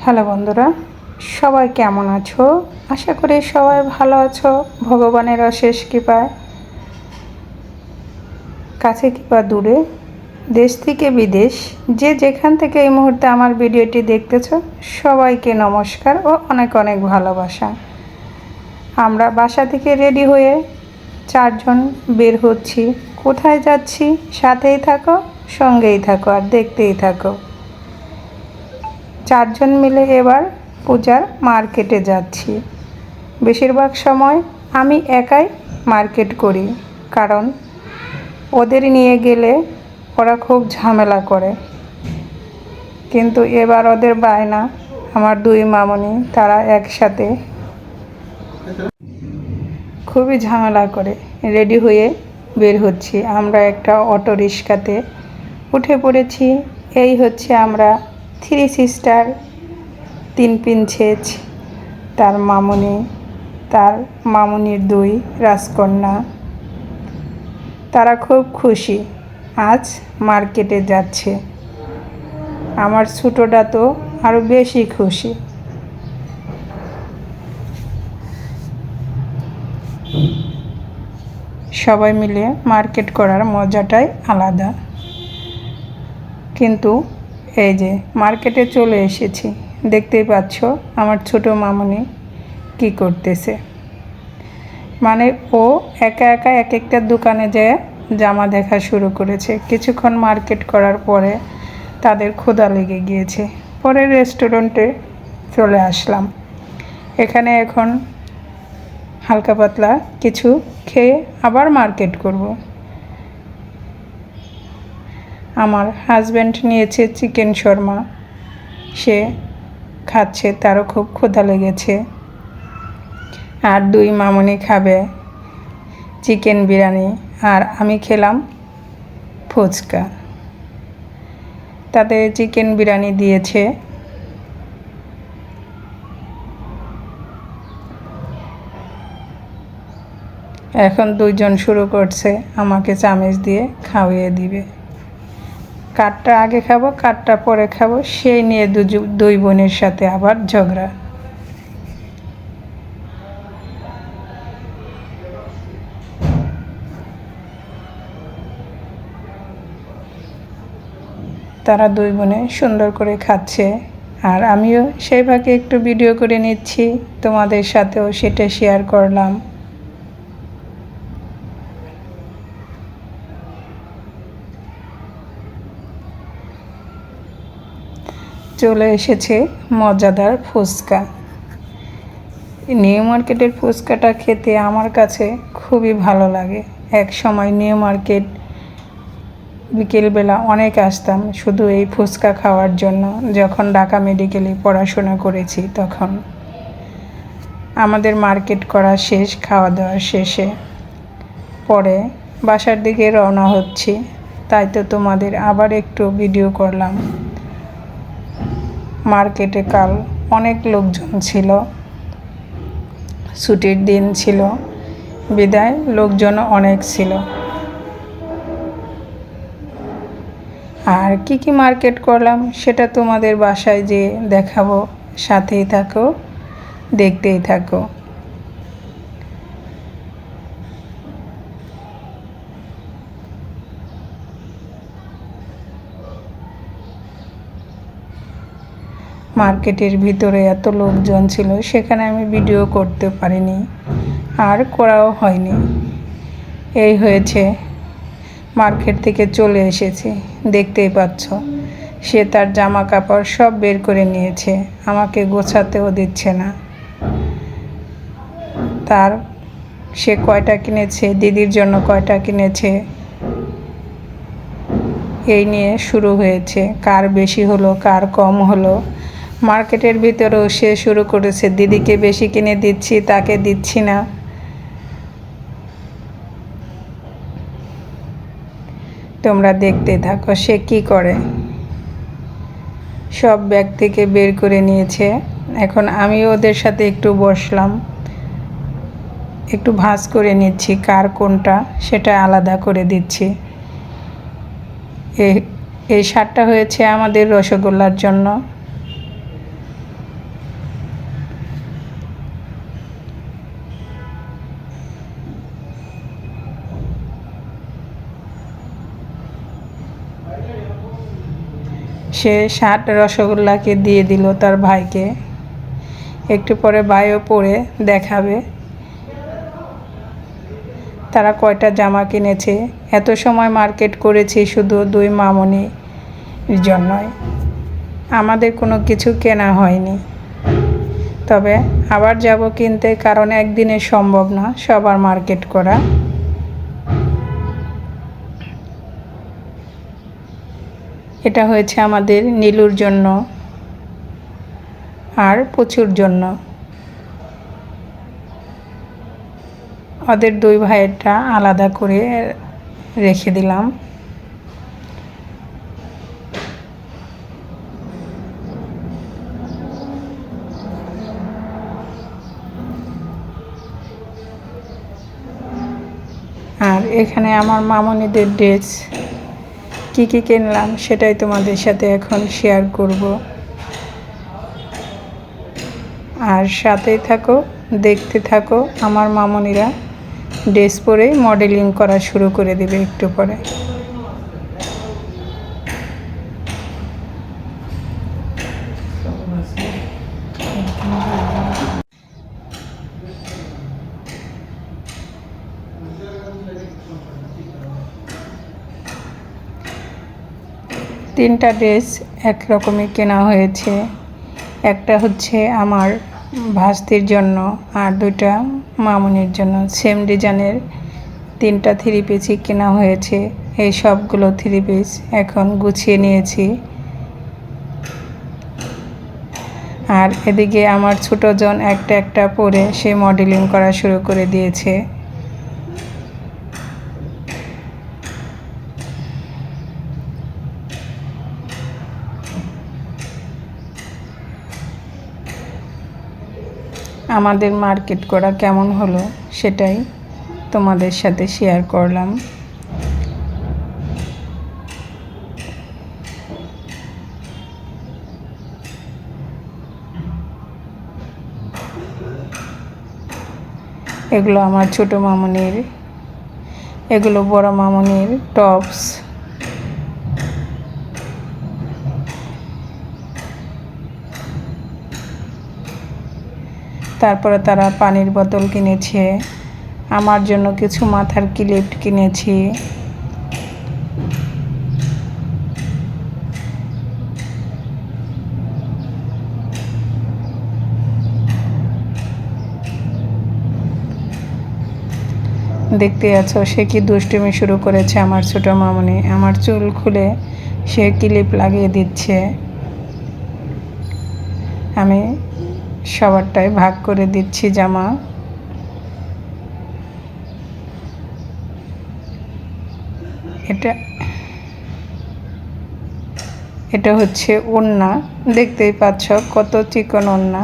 Hello বন্ধুরা, সবাই কেমন আছো? আশা করি সবাই ভালো আছো ভগবানের অশেষ কৃপায়। কাছে কিংবা দূরে, দেশ থেকে বিদেশ, যে যেখান থেকে এই মুহূর্তে আমার ভিডিওটি দেখতেছো, সবাইকে নমস্কার ও অনেক অনেক ভালোবাসা। আমরা বাসা থেকে রেডি হয়ে 4 জন বের হচ্ছি। কোথায় যাচ্ছি? সাথেই থাকো, সঙ্গেই থাকো আর দেখতেই থাকো। 4 জন মিলে এবার পূজার মার্কেটে যাচ্ছি। বেশিরভাগ সময় আমি একাই মার্কেট করি, কারণ ওদের নিয়ে গেলে ওরা খুব ঝামেলা করে। কিন্তু এবার ওদের বায়না, আমার 2 মামনি, তারা একসাথে খুবই ঝামেলা করে রেডি হয়ে বের হচ্ছি। আমরা একটা অটো রিক্সাতে উঠে পড়েছি। এই হচ্ছে আমরা 3 সিস্টার, 3 প্রিন্সেস, তার মামনি, তার মামনির 2 রাজকন্যা। তারা খুব খুশি আজ মার্কেটে যাচ্ছে। আমার ছোটোটা তো আরও বেশি খুশি। সবাই মিলে মার্কেট করার মজাটাই আলাদা। কিন্তু এই যে মার্কেটে চলে এসেছি, দেখতেই পাচ্ছ আমার ছোটো মামনি কি করতেছে। মানে ও একা একা এক একটা দোকানে যেয়ে জামা দেখা শুরু করেছে। কিছুক্ষণ মার্কেট করার পরে তাদের ক্ষুধা লেগে গিয়েছে। পরে রেস্টুরেন্টে চলে আসলাম। এখানে এখন হালকা পাতলা কিছু খেয়ে আবার মার্কেট করব। আমার হাজব্যান্ড নিয়েছে চিকেন শর্মা, সে খাচ্ছে, তারও খুব ক্ষুধা লেগেছে। আর 2 মামনি খাবে চিকেন বিরিয়ানি, আর আমি খেলাম ফুচকা। তাতে চিকেন বিরিয়ানি দিয়েছে। এখন 2 জন শুরু করছে আমাকে চামচ দিয়ে খাওয়িয়ে দিবে। কারটা আগে খাবো, কারটা পরে খাবো, সেই নিয়ে 2 বোনের সাথে আবার ঝগড়া। তারা 2 বোনে সুন্দর করে খাচ্ছে, আর আমিও সেই ভাগে একটু ভিডিও করে নিচ্ছি, তোমাদের সাথেও সেটা শেয়ার করলাম। চলে এসেছে মজাদার ফুচকা। নিউ মার্কেটের ফুচকাটা খেতে আমার কাছে খুবই ভালো লাগে। এক সময় নিউ মার্কেট বিকেলবেলা অনেক আসতাম শুধু এই ফুচকা খাওয়ার জন্য। যখন ঢাকা মেডিকেলে পড়াশোনা করেছি তখন। আমাদের মার্কেট করা শেষ, খাওয়া দাওয়া শেষে পরে বাসার দিকে রওনা হচ্ছি, তাই তো তোমাদের আবার একটু ভিডিও করলাম। মার্কেটে কাল অনেক লোকজন ছিল, ছুটির দিন ছিল বিদায় লোকজন অনেক ছিল। আর কি মার্কেট করলাম সেটা তোমাদের বাসায় যেয়ে দেখাবো। সাথেই থাকো, দেখতেই থাকো। মার্কেটের ভিতরে এত লোকজন ছিল, সেখানে আমি ভিডিও করতে পারিনি, আর করাও হয়নি। এই হয়েছে, মার্কেট থেকে চলে এসেছি, দেখতেই পাচ্ছ। সে তার জামা কাপড় সব বের করে নিয়েছে, আমাকে গোছাতেও দিচ্ছে না। তার সে কয়টা কিনেছে, দিদির জন্য কয়টা কিনেছে, এই নিয়ে শুরু হয়েছে। কার বেশি হলো, কার কম হলো। মার্কেটের ভিতরেও সে শুরু করেছে, দিদিকে বেশি কিনে দিচ্ছি, তাকে দিচ্ছি না। তোমরা দেখতে থাকো সে কি করে। সব ব্যাগ থেকে বের করে নিয়েছে। এখন আমি ওদের সাথে একটু বসলাম, একটু ভাঁজ করে নিচ্ছি কার কোনটা, সেটা আলাদা করে দিচ্ছি। এই শার্টটা হয়েছে আমাদের রসগোল্লার জন্য। সে 60 রসগোল্লাকে দিয়ে দিল তার ভাইকে। একটু পরে ভাইও পরে দেখাবে তারা কয়টা জামা কিনেছে। এত সময় মার্কেট করেছি শুধু 2 মামনির জন্যই, আমাদের কোনো কিছু কেনা হয়নি। তবে আবার যাব কিনতে, কারণ একদিনে সম্ভব না সবার মার্কেট করা। এটা হয়েছে আমাদের নীলুর জন্য আর প্রচুর জন্য। ওদের 2 ভাইয়েরটা আলাদা করে রেখে দিলাম। আর এখানে আমার মামনিদের ড্রেস কী কী কিনলাম সেটাই তোমাদের সাথে এখন শেয়ার করব। আর সাথেই থাকো, দেখতে থাকো। আমার মামনিরা ড্রেস পরেই মডেলিং করা শুরু করে দেবে একটু পরে। তিনটা ড্রেস একরকমই কেনা হয়েছে। একটা হচ্ছে আমার ভাস্তির জন্য আর 2টা মামনির জন্য। সেম ডিজাইনের 3টা 3 পিসই কেনা হয়েছে। এই সবগুলো 3 পিস এখন গুছিয়ে নিয়েছি। আর এদিকে আমার ছোটো জন একটা একটা পরে সে মডেলিং করা শুরু করে দিয়েছে। আমাদের মার্কেট করা কেমন হলো সেটাই তোমাদের সাথে শেয়ার করলাম। এগুলো আমার ছোটো মামনির, এগুলো বড় মামনির টপস। তারপরে তারা পানির বোতল কিনেছে, আমার জন্য কিছু মাথার ক্লিপ কিনেছি। দেখতে আছো সে কি দুষ্টুমি শুরু করেছে আমার ছোটো মামনি। আমার চুল খুলে সে ক্লিপ লাগিয়ে দিচ্ছে। আমি সবারটাই ভাগ করে দিচ্ছি জামা। এটা হচ্ছে ওড়না, দেখতেই পাচ্ছ কত চিকন ওড়না।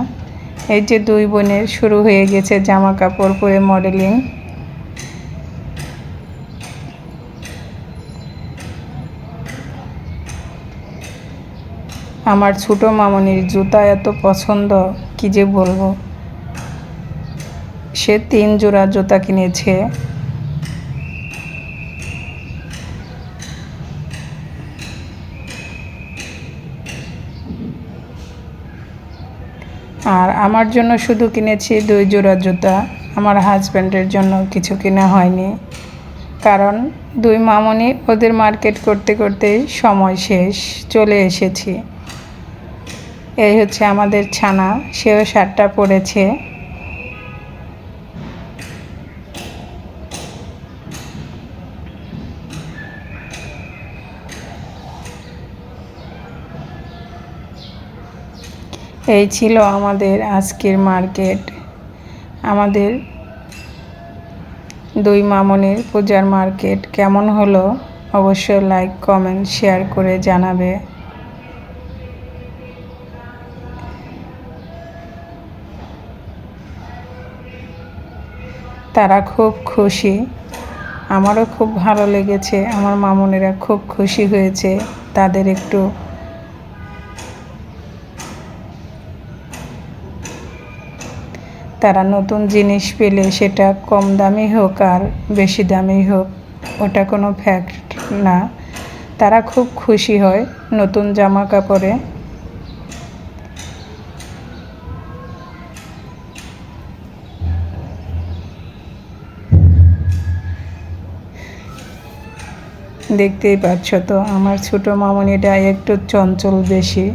এই যে 2 বোনের শুরু হয়ে গেছে জামা কাপড় পরে মডেলিং। আমার ছোটো মামনির জুতা এত পছন্দ কি যে বলবো। সে 3 জোড়া জুতা কিনেছে। আর আমার জন্য শুধু কিনেছি 2 জোড়া জুতা, আমার হাজব্যান্ডের জন্য কিছু কেনা হয়নি। কারণ 2 মামনি ওদের মার্কেট করতে করতেই সময় শেষ, চলে এসেছি। এই হচ্ছে আমাদের ছানা, সেও শার্টটা পরেছে। এই ছিল আমাদের আজকের মার্কেট। আমাদের 2 মামনির পূজার মার্কেট কেমন হলো অবশ্যই লাইক কমেন্ট শেয়ার করে জানাবে। তারা খুব খুশি, আমারও খুব ভালো লেগেছে। আমার মামনিরা খুব খুশি হয়েছে। তাদের একটু তারা নতুন জিনিস পেলে সেটা কম দামি হোক আর বেশি দামি হোক ওটা কোনো ফ্যাক্ট না, তারা খুব খুশি হয় নতুন জামা কাপড়ে। দেখতেই পাচ্ছ তো আমার ছোট মামনিটা একটু চঞ্চল বেশি।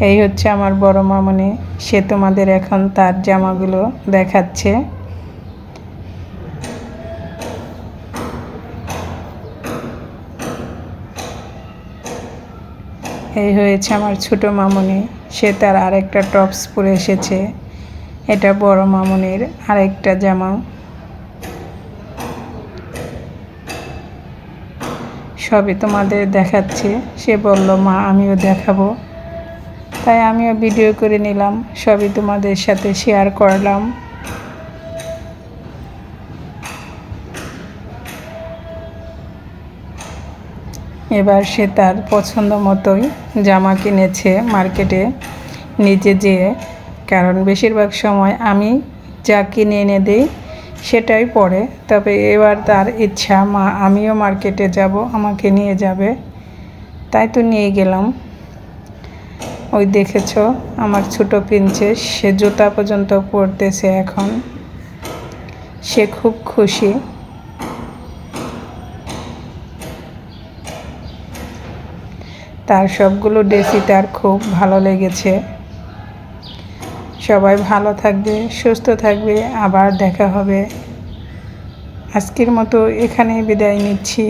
এই হচ্ছে আমার বড় মামনি, সে তোমাদের এখন তার জামাগুলো দেখাচ্ছে। এই হয়েছে আমার ছোট মামনি, সে তার আরেকটা টপস পরে এসেছে। এটা বড় মামনির আরেকটা জামা। সবই তোমাদের দেখাচ্ছি। সে বলল মা আমিও দেখাবো, তাই আমিও ভিডিও করে নিলাম, সবই তোমাদের সাথে শেয়ার করলাম। এবার সে তার পছন্দ মতোই জামা কিনেছে মার্কেটে নিজে যেয়ে, কারণ বেশিরভাগ সময় আমি যা কিনে এনে দিই সেটাই পরে। তবে এবার তার ইচ্ছা মা আমিও মার্কেটে যাব, আমাকে নিয়ে যাবে, তাই তো নিয়ে গেলাম। ওই দেখেছ আমার ছোট প্রিন্সেস, সে জুতা পর্যন্ত পরতেছে এখন, সে খুব খুশি। তার সবগুলো ড্রেসই তার খুব ভালো লেগেছে। সবাই ভালো থাকবে, সুস্থ থাকবে, আবার দেখা হবে। আজকের মতো এখানেই বিদায় নিচ্ছি।